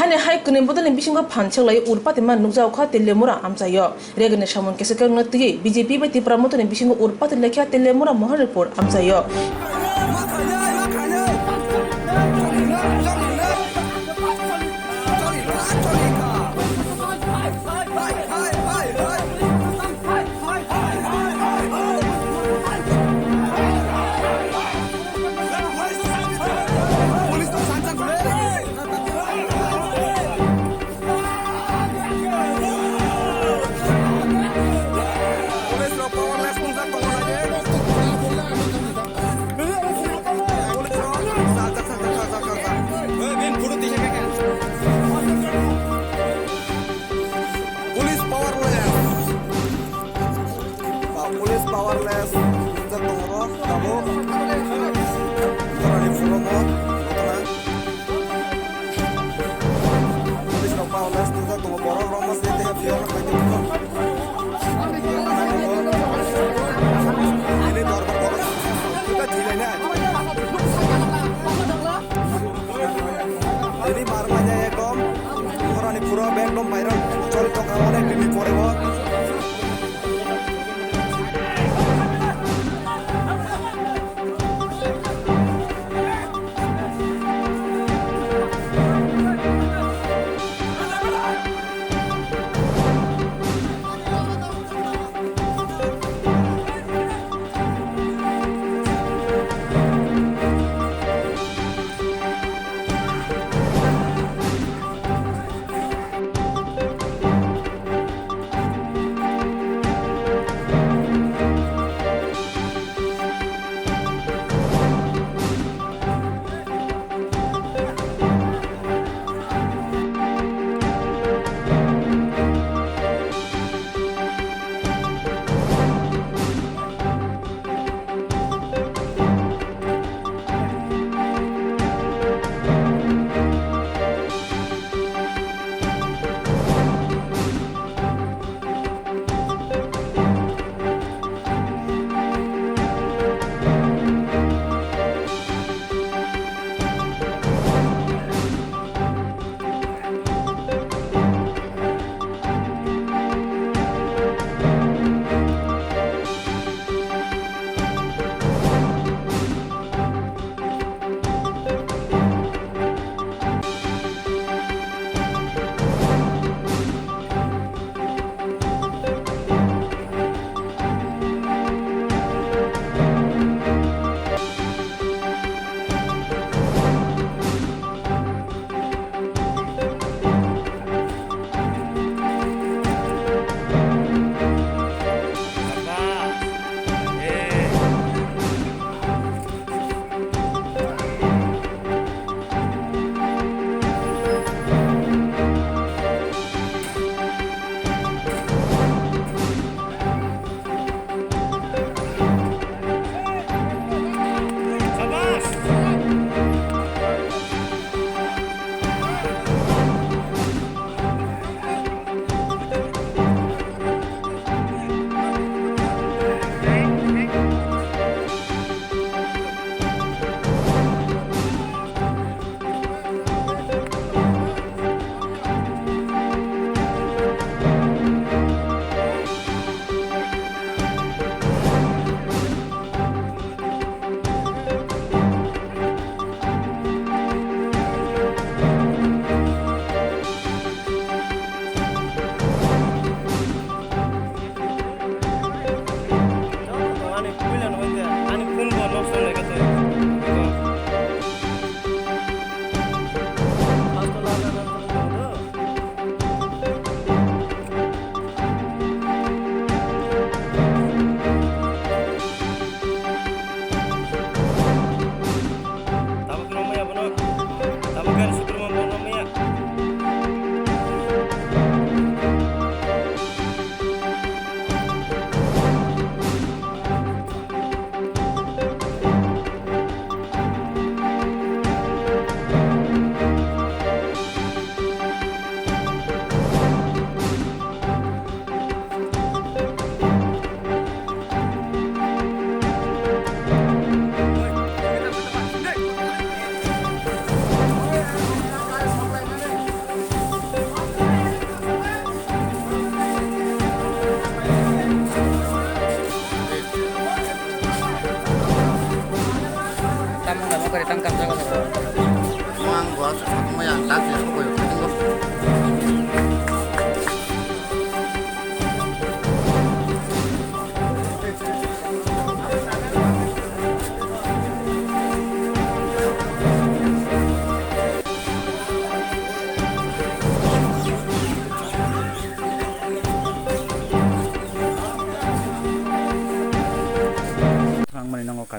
hane hai kunin bodol in bisingo phanchak lai urpati man nukjao kha telemura amchayo regane samon keseka ngati BJP bai tipra moton in bisingo urpati lekha telemura mohar report amchayo powerless kita tunggu kamu orang di forum police powerless kita tunggu borong romas di tiap biar ini dorong borong kita tidak ini marmanya ya kom orang di forum band viral col to kawan yang di forum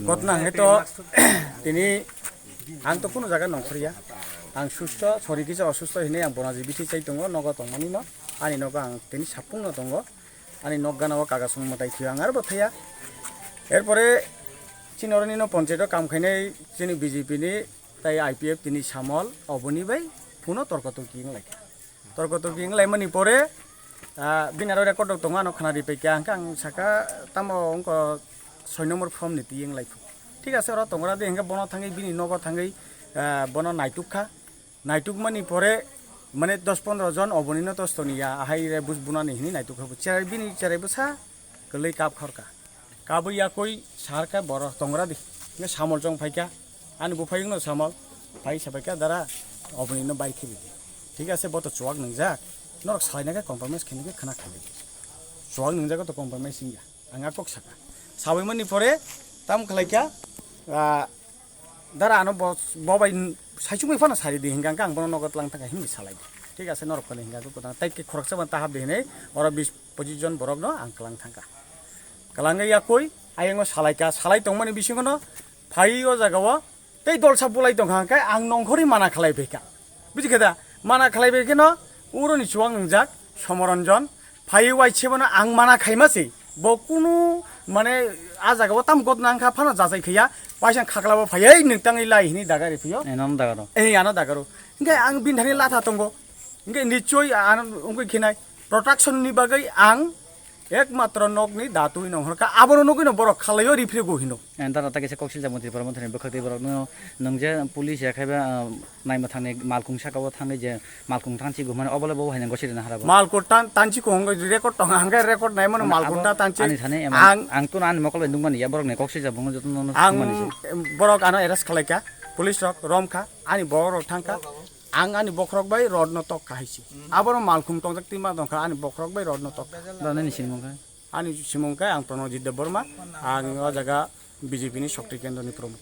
ঘটনা হয়তো তিনি আং তো কোনো জায়গা নংফরিয়া আং সুস্থ শরীর কিছু অসুস্থ হিনে আং বনাজি বিথি চাই দङ নগ দंमानि न आनि नग आं তিনি সাপুংনো দङ आनि नग गानाव कागा सं मताय थियो आं आरो बथाया एरपरे चिनरनि न पञ्चायत काम खाइनाय जोंनि बिजेपि नि ताइ आइपिएफ তিনি सामल अबनि बाय पुनो तर्कतर्कि लाय मनि परे बिनारो रेकर्ड दङ आनो खानारि पैका आं साका तामो अंक 6 নম্বর ফর্ম নীতি ইং লাইফ ঠিক আছে ওরা তোমরা দে হেঙ্গা বন থাঙ্গি বিনি নগ থাঙ্গি বন নাইটুক মানি পরে মানে 10-15 জন অবনিন তস্তনিয়া আহাই রে বুজ বুনানি হিনি নাইটুক হবু চেরাই বিনি চেরাই বসা গলাই কাপ খরকা কাবইয়া কই সারকা বড় তোমরা দি নে সামল জং ফাইকা আনি বু ফাইং ন সামল ফাই সাবাইকা দ্বারা অবনিন বাই খেলি ঠিক আছে বত চোয়াক নংজা নরক সাইনাকে কম্প্রমাইজ খেনিকে খানা খালি চোয়াক নংজাকে তো কম্প্রমাইজ সিংয়া आंगा कक साका साबैमोननि परे ताम खलायका दारा आनो बबाय साइसुमै फाना सारि दि हिंगा आं बनो नगद लांग थाखाय हिंनि सालाय ठीक আছে नरक कले हिंगा को ताइके खरकसा बन ताहाब देने और 20-25 जन बरक न आं कलां थांका कलांगा या कोई आयंगो सालायका सालाय दंमानि बिसिंगो न फाइयो जागाव तै दलसा बुलाय दं हांका आं नंखरि माना खालायबेका बुजिखेदा माना खालायबेके न उरनि सुवां नंजाक समरन्जन फाइयो वाइसेबनो आं माना खायमासै बकुनु माने आ जागाव ताम गद नांखा फाना जाजाय खैया पाइसां खागलाबो फायै नोंताङै लायहिनि दागारि फैयो एनाम दागारो आनो दागारो इंगे आं बिनधानि लाथा दंगो इंगे निश्चय आं उंगै खिनाय प्रटेक्शननि बागै आं एकमात्र नगनि दातुइ नहरका आबनो नगैनो बर खालायो रिफ्रि गहिनो दारा ताकेसे कौशल जामन्त्रि परमन्त्रि बखते बर नंजे पुलिस याखायबा नायमा थांने मालकुं साकाव थांने जे मालकुं थांची गुमाने अबले बो हायना गसिरना हाराबो मालकुं तांची को हंग रेकर्ड दं हांगा रेकर्ड नायमन मालकुं तांची आनि थाने आं तो नान मकल दुंगमानि या बरक ने कौशल जाबंग जतन आं बरक आनो एरेस्ट खालायका पुलिस रक रमखा आनि बरक थांका आं आनि बखरक बाय रडनो तक खाहिसि आबरो मालकुं तंजक तिमा दंखा आनि बखरक बाय रडनो तक दानि सिमंगा आनि सिमंका आं प्रणजित देव बर्मा आं ओ जागा बिजेपि नि शक्ति केन्द्रनि प्रमुख